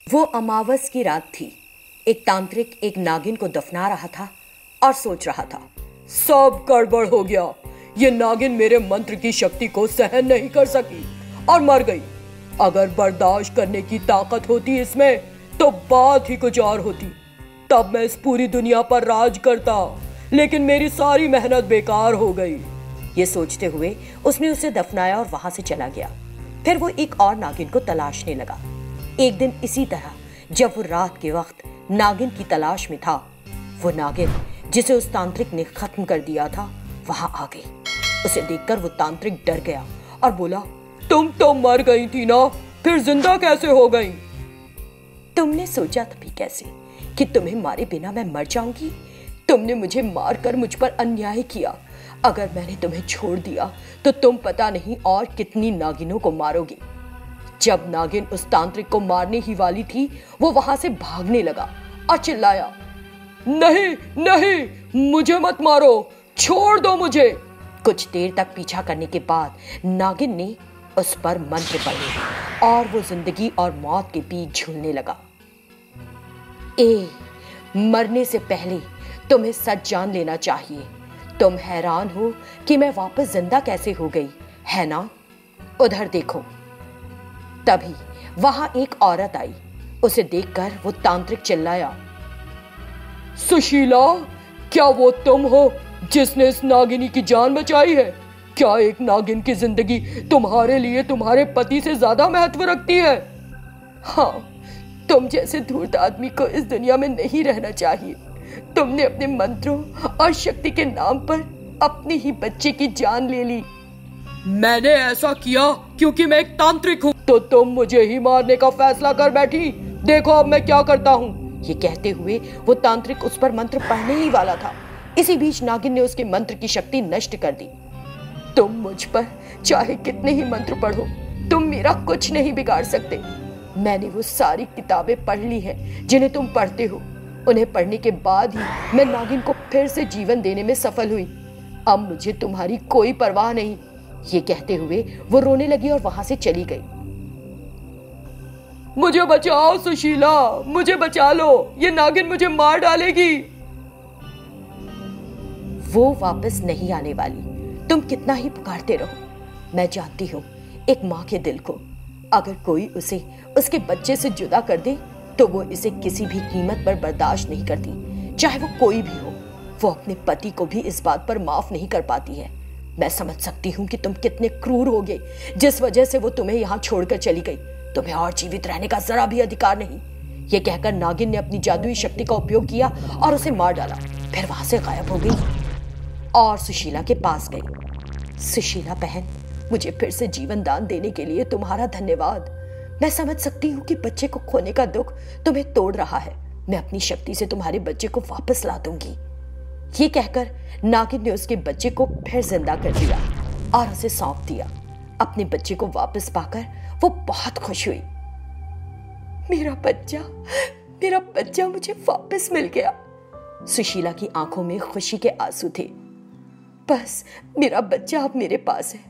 वो अमावस की रात थी। एक तांत्रिक एक नागिन को दफना रहा था और सोच रहा था, सब गड़बड़ हो गया। ये नागिन मेरे मंत्र की शक्ति को सहन नहीं कर सकी और मर गई। अगर बर्दाश्त करने की ताकत होती इसमें तो बात ही कुछ और होती। तब मैं इस पूरी दुनिया पर राज करता, लेकिन मेरी सारी मेहनत बेकार हो गई। ये सोचते हुए उसने उसे दफनाया और वहां से चला गया। फिर वो एक और नागिन को तलाशने लगा। एक दिन इसी तरह जब वो रात के वक्त नागिन की तलाश में था, वो नागिन जिसे उस तांत्रिक ने खत्म कर दिया था वहां आ गई। उसे देखकर वो तांत्रिक डर गया और बोला, तुम तो मर गई थी ना, फिर जिंदा कैसे हो गई? तुमने सोचा था भी कैसे कि तुम्हें मारे बिना मैं मर जाऊंगी? तुमने मुझे मारकर मुझ पर अन्याय किया। अगर मैंने तुम्हें छोड़ दिया तो तुम पता नहीं और कितनी नागिनों को मारोगे। जब नागिन उस तांत्रिक को मारने ही वाली थी, वो वहां से भागने लगा और चिल्लाया, नहीं नहीं, मुझे मत मारो, छोड़ दो मुझे। कुछ देर तक पीछा करने के बाद नागिन ने उस पर मंत्र पढ़े और वो जिंदगी और मौत के बीच झूलने लगा। मरने से पहले तुम्हें सच जान लेना चाहिए। तुम हैरान हो कि मैं वापस जिंदा कैसे हो गई, है ना? उधर देखो। तभी वहां एक औरत आई। उसे देखकर वो तांत्रिक चिल्लाया, सुशीला, क्या वो तुम हो जिसने इस नागिनी की जान बचाई है? क्या एक नागिन की जिंदगी तुम्हारे लिए तुम्हारे पति से ज्यादा महत्व रखती है? हाँ, तुम जैसे धूर्त आदमी को इस दुनिया में नहीं रहना चाहिए। तुमने अपने मंत्रों और शक्ति के नाम पर अपने ही बच्चे की जान ले ली। मैंने ऐसा किया क्योंकि मैं एक तांत्रिक हूँ, तो तुम मुझे ही मारने का फैसला कर बैठी। देखो अब मैं क्या करता हूँ। ये कहते हुए वो तांत्रिक उस पर मंत्र पढ़ने ही वाला था। इसी बीच नागिन ने उसके मंत्र की शक्ति नष्ट कर दी। तुम मुझ पर चाहे कितने ही मंत्र पढ़ो, तुम मेरा कुछ नहीं बिगाड़ सकते। मैंने वो सारी किताबें पढ़ ली हैं जिन्हें तुम पढ़ते हो। उन्हें पढ़ने के बाद ही मैं नागिन को फिर से जीवन देने में सफल हुई। अब मुझे तुम्हारी कोई परवाह नहीं। ये कहते हुए वो रोने लगी और वहां से चली गई। मुझे बचाओ सुशीला, मुझे बचा लो, ये नागिन मुझे मार डालेगी। वो वापस नहीं आने वाली, तुम कितना ही पुकारते रहो। मैं जानती हूँ एक माँ के दिल को। अगर कोई उसे उसके बच्चे से जुदा कर दे तो वो इसे किसी भी कीमत पर बर्दाश्त नहीं करती, चाहे वो कोई भी हो। वो अपने पति को भी इस बात पर माफ नहीं कर पाती है। मैं समझ सकती हूँ कि तुम कितने क्रूर होगे जिस वजह से वो तुम्हें यहाँ छोड़कर चली गई। तुम्हें और जीवित रहने का जरा भी अधिकार नहीं। ये कहकर नागिन ने अपनी जादुई शक्ति का उपयोग किया और उसे मार डाला। फिर वहां से गायब हो गई और सुशीला के पास गई। सुशीला बहन, मुझे फिर से जीवन दान देने के लिए तुम्हारा धन्यवाद। मैं समझ सकती हूँ कि बच्चे को खोने का दुख तुम्हें तोड़ रहा है। मैं अपनी शक्ति से तुम्हारे बच्चे को वापस ला दूंगी। ये कहकर नागिन ने उसके बच्चे को फिर जिंदा कर दिया और उसे सौंप दिया। अपने बच्चे को वापस पाकर वो बहुत खुश हुई। मेरा बच्चा मुझे वापस मिल गया। सुशीला की आंखों में खुशी के आंसू थे। बस मेरा बच्चा अब मेरे पास है।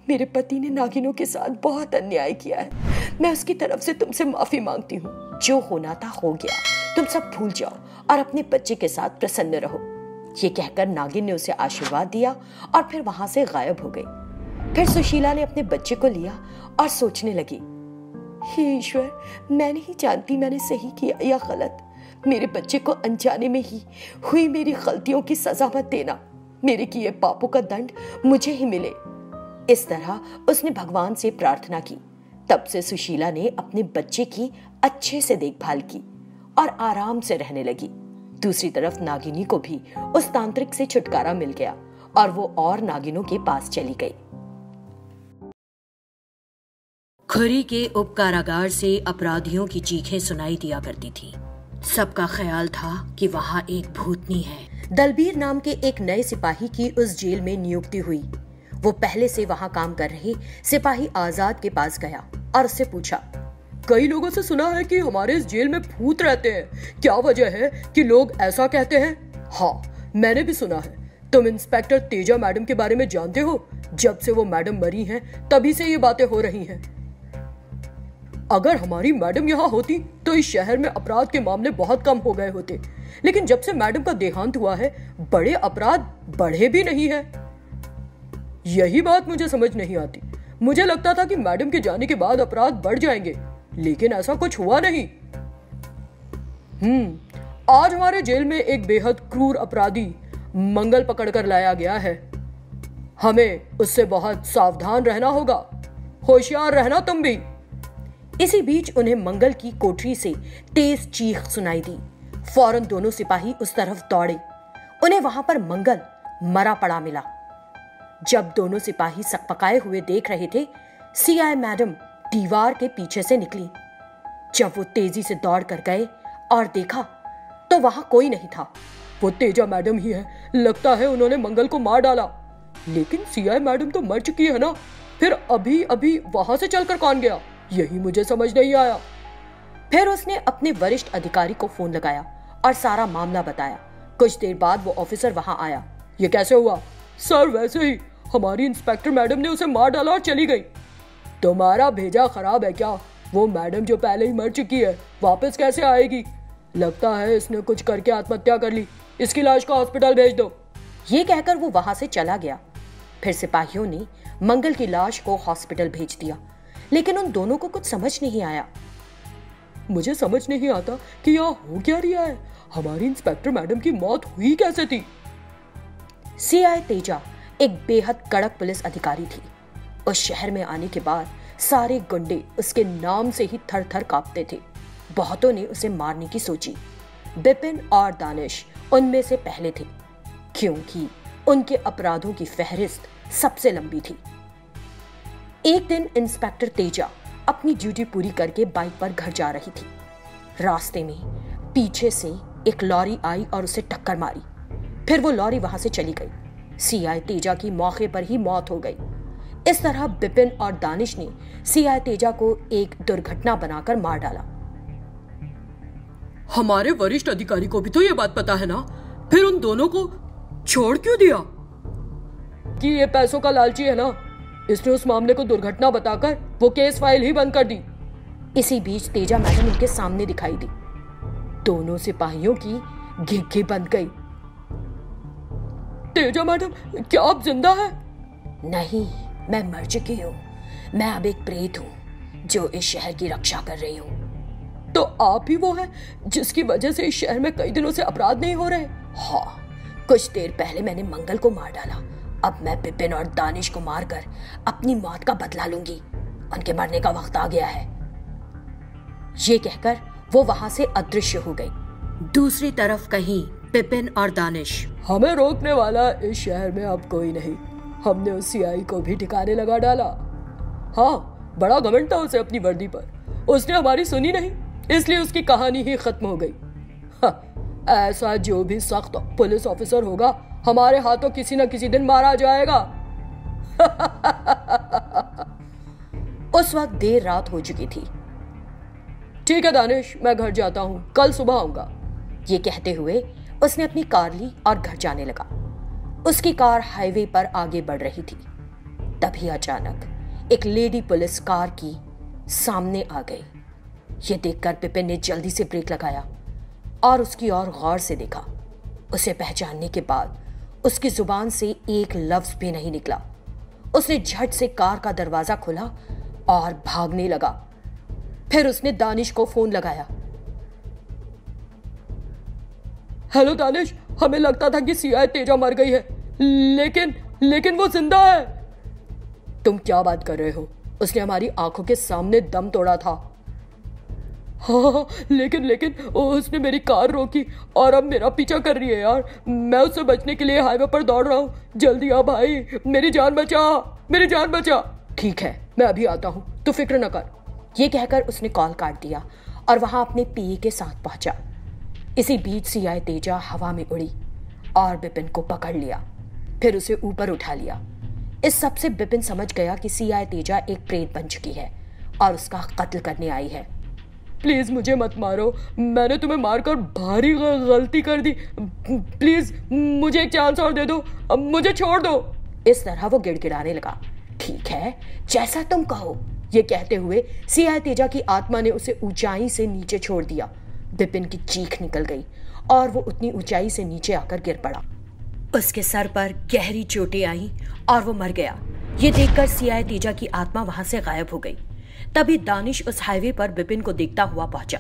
मेरे पति ने नागिनों के साथ बहुत अन्याय किया है। मैं उसकी तरफ से तुमसे माफी मांगती हूँ। जो होना था हो गया। तुम सब भूल जाओ और अपने बच्चे के साथ प्रसन्न रहो। ये कहकर नागिन ने उसे आशीर्वाद दिया और फिर वहां से गायब हो गई। फिर सुशीला ने अपने बच्चे को लिया और सोचने लगी, हे ईश्वर, मैं नहीं जानती मैंने सही किया या गलत। मेरे बच्चे को अनजाने में ही हुई मेरी गलतियों की सजा मत देना। मेरे किए पापों का दंड मुझे ही मिले। इस तरह उसने भगवान से प्रार्थना की। तब से सुशीला ने अपने बच्चे की अच्छे से देखभाल की और आराम से रहने लगी। दूसरी तरफ नागिनी को भी उस तांत्रिक से छुटकारा मिल गया और वो और नागिनों के पास चली गई। खुरी के उपकारागार से अपराधियों की चीखें सुनाई दिया करती थी। सबका ख्याल था कि वहां एक भूतनी है। दलबीर नाम के एक नए सिपाही की उस जेल में नियुक्ति हुई। वो पहले से वहां काम कर रहे सिपाही आजाद के पास गया और उससे पूछा, कई लोगों से सुना है कि हमारे इस जेल में भूत रहते हैं। क्या वजह है कि लोग ऐसा कहते हैं? हाँ, मैंने भी सुना है। तुम इंस्पेक्टर तेजा मैडम के बारे में जानते हो? जब से वो मैडम मरी हैं, तभी से ये बातें हो रही हैं। अगर हमारी मैडम यहाँ होती तो इस शहर में अपराध के मामले बहुत कम हो गए होते, लेकिन जब से मैडम का देहांत हुआ है बड़े अपराध बढ़े भी नहीं है। यही बात मुझे समझ नहीं आती। मुझे लगता था कि मैडम के जाने के बाद अपराध बढ़ जाएंगे, लेकिन ऐसा कुछ हुआ नहीं। आज हमारे जेल में एक बेहद क्रूर अपराधी मंगल पकड़कर लाया गया है। हमें उससे बहुत सावधान रहना होगा। होशियार रहना तुम भी। इसी बीच उन्हें मंगल की कोठरी से तेज चीख सुनाई दी। फौरन दोनों सिपाही उस तरफ दौड़े। उन्हें वहां पर मंगल मरा पड़ा मिला। जब दोनों सिपाही सकपकाए हुए देख रहे थे, सीआई मैडम दीवार के पीछे से निकली। जब वो तेजी से दौड़ कर गए और देखा तो वहां कोई नहीं था। वो तेजा मैडम ही है। लगता है उन्होंने मंगल को मार डाला। लेकिन सीआई मैडम तो मर चुकी है ना, फिर अभी अभी वहां से चलकर कौन गया, यही मुझे समझ नहीं आया। फिर उसने अपने वरिष्ठ अधिकारी को फोन लगाया और सारा मामला बताया। कुछ देर बाद वो ऑफिसर वहां आया। ये कैसे हुआ? सर वैसे ही, हमारी इंस्पेक्टर मैडम ने उसे मार डाला और चली गई। तुम्हारा भेजा खराब है क्या? वो मैडम जो पहले ही मर चुकी है वापस कैसे आएगी? लगता है इसने कुछ करके आत्महत्या कर ली। इसकी लाश को हॉस्पिटल भेज दो। ये कहकर वो वहां से चला गया। फिर सिपाहियों ने मंगल की लाश को हॉस्पिटल भेज दिया, लेकिन उन दोनों को कुछ समझ नहीं आया। मुझे समझ नहीं आता कि यहाँ हो क्या रहा है। हमारी इंस्पेक्टर मैडम की मौत हुई कैसे थी? सीआई तेजा एक बेहद कड़क पुलिस अधिकारी थी। उस शहर में आने के बाद सारे गुंडे उसके नाम से ही थर थर कांपते थे। बहुतों ने उसे मारने की सोची। बिपिन और दानिश उनमें से पहले थे, क्योंकि उनके अपराधों की फहरिस्त सबसे लंबी थी। एक दिन इंस्पेक्टर तेजा अपनी ड्यूटी पूरी करके बाइक पर घर जा रही थी। रास्ते में पीछे से एक लॉरी आई और उसे टक्कर मारी। फिर वो लॉरी वहां से चली गई। सीआई तेजा की मौके पर ही मौत हो गई। इस तरह बिपिन और दानिश ने सीआई तेजा को एक दुर्घटना बनाकर मार डाला। हमारे वरिष्ठ अधिकारी को भी तो ये बात पता है ना, फिर उन दोनों को छोड़ क्यों दिया? कि ये पैसों का लालची है ना, इसने उस मामले को दुर्घटना बताकर वो केस फाइल ही बंद कर दी। इसी बीच तेजा मैडम उनके सामने दिखाई दी। दोनों सिपाहियों की घिघी बंद गई। तेजा मैडम, क्या आप जिंदा हैं? नहीं, मैं मर चुकी हूँ। मैं अब एक प्रेत हूँ जो इस शहर की रक्षा कर रही हूँ। तो आप ही वो हैं जिसकी वजह से इस शहर में कई दिनों से अपराध नहीं हो रहे? हाँ, कुछ देर पहले मैंने मंगल को मार डाला। अब मैं बिपिन और दानिश को मारकर अपनी मौत का बदला लूंगी। उनके मरने का वक्त आ गया है। ये कहकर वो वहां से अदृश्य हो गई। दूसरी तरफ कहीं बिपिन और दानिश। हमें रोकने वाला इस शहर में अब कोई नहीं। हमने उस सीआई को भी ठिकाने लगा डाला। हाँ, बड़ा घमंड था उसे अपनी वर्दी पर। उसने हमारी सुनी नहीं, इसलिए उसकी कहानी ही खत्म हो गई। ऐसा जो भी सख्त पुलिस ऑफिसर होगा हमारे हाथों किसी न किसी दिन मारा जाएगा। उस वक्त देर रात हो चुकी थी। ठीक है दानिश, मैं घर जाता हूँ, कल सुबह आऊंगा। ये कहते हुए उसने अपनी कार ली और घर जाने लगा। उसकी कार हाईवे पर आगे बढ़ रही थी। तभी अचानक एक लेडी पुलिस कार की सामने आ गई। ये देखकर बिपिन ने जल्दी से ब्रेक लगाया और उसकी ओर गौर से देखा। उसे पहचानने के बाद उसकी जुबान से एक लफ्ज भी नहीं निकला। उसने झट से कार का दरवाजा खोला और भागने लगा। फिर उसने दानिश को फोन लगाया। हेलो दानिश, हमें लगता था कि सीआई तेजा मर गई है, लेकिन वो जिंदा है। तुम क्या बात कर रहे हो? उसने हमारी आंखों के सामने दम तोड़ा था। हाँ, लेकिन उसने मेरी कार रोकी और अब मेरा पीछा कर रही है यार। मैं उससे बचने के लिए हाईवे पर दौड़ रहा हूँ। जल्दी आ भाई, मेरी जान बचा। ठीक है, मैं अभी आता हूँ, तू फिक्र न कर। ये कहकर उसने कॉल काट दिया और वहां अपने पीए के साथ पहुंचा। इसी बीच सीआई तेजा हवा में उड़ी और बिपिन को पकड़ लिया। फिर उसे ऊपर उठा लिया। इस सब से बिपिन समझ गया कि सीआई तेजा एक प्रेत बन चुकी है और उसका कत्ल करने आई है। प्लीज मुझे मत मारो, मैंने तुम्हें मारकर भारी गलती कर दी। प्लीज मुझे एक चांस और दे दो, अब मुझे छोड़ दो। इस तरह वो गिड़गिड़ाने लगा। ठीक है, जैसा तुम कहो, ये कहते हुए सीआई तेजा की आत्मा ने उसे ऊंचाई से नीचे छोड़ दिया। बिपिन की चीख निकल गई और वो उतनी ऊंचाई से नीचे आकर गिर पड़ा। उसके सर पर गहरी चोटें आई और वो मर गया। ये देखकर सीआई तेजा की आत्मा वहां से गायब हो गई। तभी दानिश उस हाईवे पर बिपिन को देखता हुआ पहुंचा।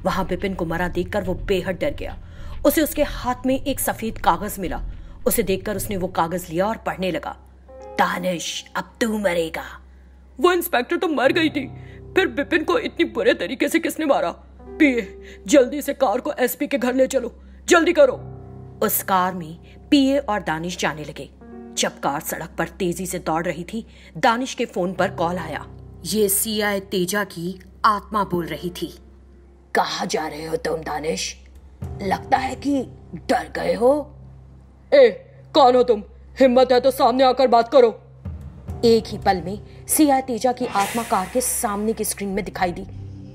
वहां बिपिन को मरा देखकर वो बेहद डर गया। उसे उसके हाथ में एक सफेद कागज मिला। उसे देखकर उसने वो कागज लिया और पढ़ने लगा। दानिश, अब तू मरेगा। वो इंस्पेक्टर तो मर गई थी, फिर बिपिन को इतनी बुरे तरीके से किसने मारा? पीए, जल्दी से कार को एसपी के घर ले चलो, जल्दी करो। उस कार में पीए और दानिश जाने लगे। जब कार सड़क पर तेजी से दौड़ रही थी, दानिश के फोन पर कॉल आया। ये सीआई तेजा की आत्मा बोल रही थी। कहाँ जा रहे हो तुम दानिश? लगता है कि डर गए हो। ए, कौन हो तुम? हिम्मत है तो सामने आकर बात करो। एक ही पल में सीआई तेजा की आत्मा कार के सामने की स्क्रीन में दिखाई दी,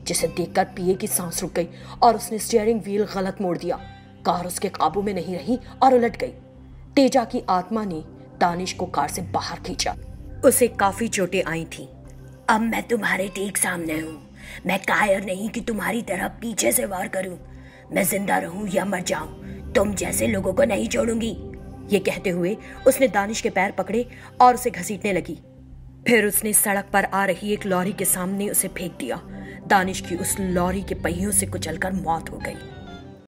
जिसे देखकर पीए की सांस रुक गई और उसने स्टीयरिंग व्हील गलत मोड़ दिया। कार उसके काबू में नहीं रही और उलट गई। तेजा की आत्मा ने दानिश को कार से बाहर खींचा। उसे काफी चोटें आई थीं। अब मैं तुम्हारे ठीक सामने हूँ। मैं कायर नहीं कि तुम्हारी तरह पीछे से वार करूं। मैं जिंदा रहूं या मर जाऊं, तुम जैसे लोगों को नहीं छोड़ूंगी। ये कहते हुए उसने दानिश के पैर पकड़े और उसे घसीटने लगी। फिर उसने सड़क पर आ रही एक लॉरी के सामने उसे फेंक दिया। दानिश की उस लॉरी के पहियों से कुचलकर मौत हो गई।